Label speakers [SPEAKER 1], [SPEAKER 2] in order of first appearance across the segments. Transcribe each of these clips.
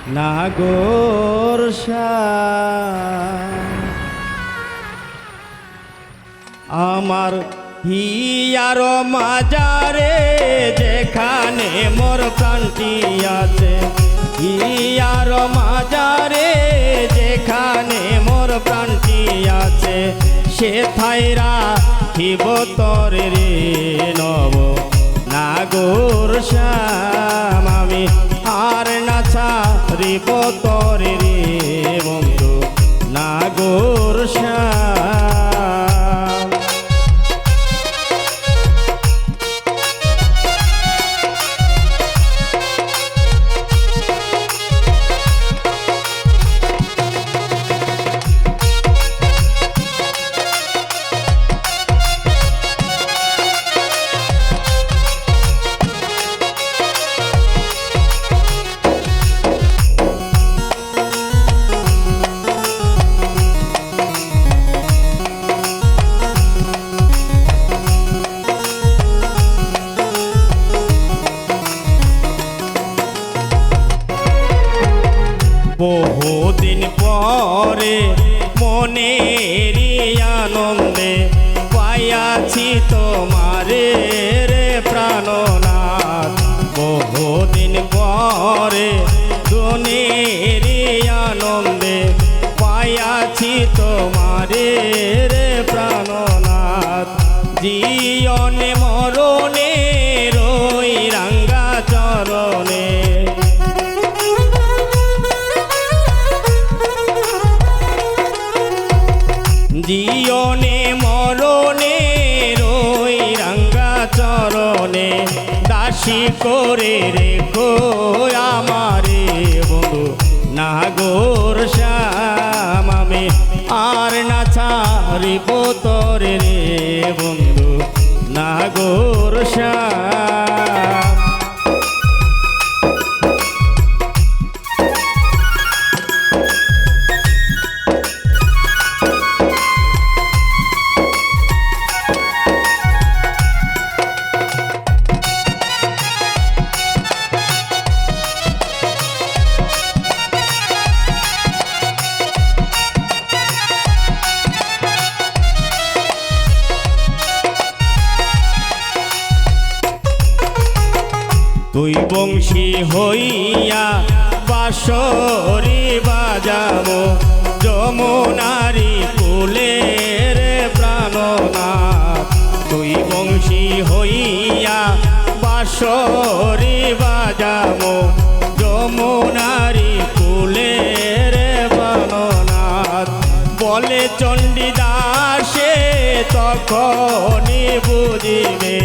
[SPEAKER 1] নাগর আমার হিয়ার মাজারে যেখানে মোর প্রাণটি আছে, হিয়ার মাজারে যেখানে মোর প্রাণটি আছে, সে থাইরা হিব তরে রে নব নাগর শ্যাম আমি আর না ছাড়িব তরে রে বন্ধু নাগর শ্যাম। বহুদিন পরে মনের আনন্দে পাইয়াছি তোমারে রে প্রাণনাথ, বহুদিন পরে মনের আনন্দে পাইয়াছি তোমারে রে প্রাণনাথ, জীবনে মরণে রই রাঙ্গা চরণে, জীবনে মরণে রই রাঙ্গা চরণে, দাসী করে রেখো আমারে বন্ধু নাগর শ্যাম আমি আর না ছাড়িব তরে রে বন্ধু নাগর শ্যাম। তুই বংশী হইয়া বাঁশরি বাজাবো যমুনারি কুলের প্রাণনাথ, তুই বংশী হইয়া বাঁশরি বাজাবো যমুনারি কুলের প্রাণনাথ, বলে চণ্ডীদাসে তখনই বুঝিবে,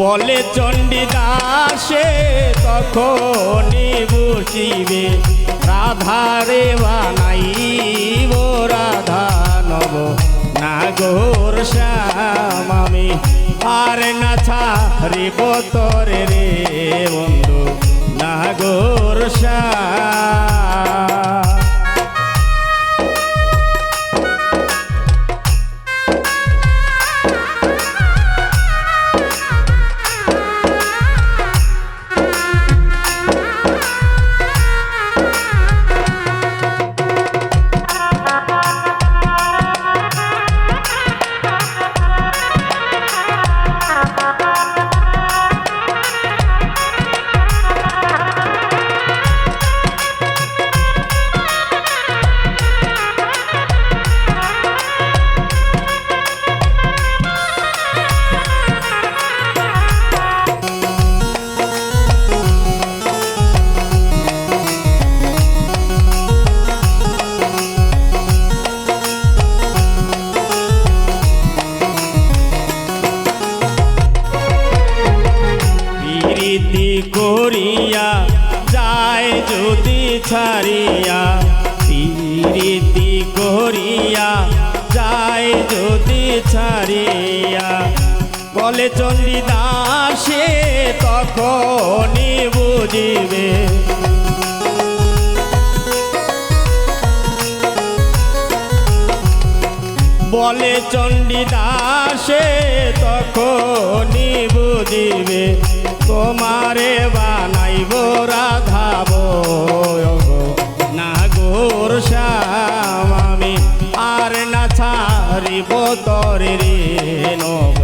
[SPEAKER 1] বলে চণ্ডীদাসে তখনই বুঝিবে, রাধারে বানাইব রাধা নব নাগর শ্যাম আমি আর না ছাড়িব তরে রে বন্ধু নাগর শ্যাম। করিয়া যায় যদি ছাড়িয়া, প্রীতি করিয়া যায় যদি ছাড়িয়া, বলে চণ্ডীদাসে তখনই বুঝিবে, বলে চণ্ডীদাসে তখনই দিবে তোমারে বানাইব রাধাবো নাগর শ্যাম আমি আর না ছাড়িব তরে রে নব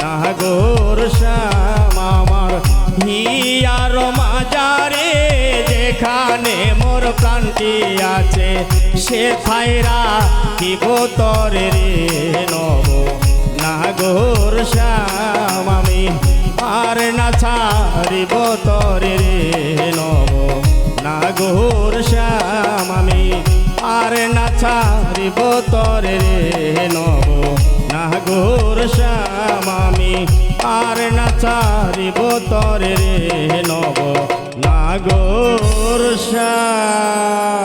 [SPEAKER 1] নাগর শ্যাম আমার হিয়ার মাজারে যেখানে মোর প্রাণটি আছে সে থাইরা দিব তরে রে নব নাগর শ্যাম আমি আর না ছাড়িব তরে রে নব নাগর শ্যাম আমি আর না ছাড়িব তরে রে নব নাগর শ্যাম আমি আর না ছাড়িব তরে রে নব নাগর শ্যাম।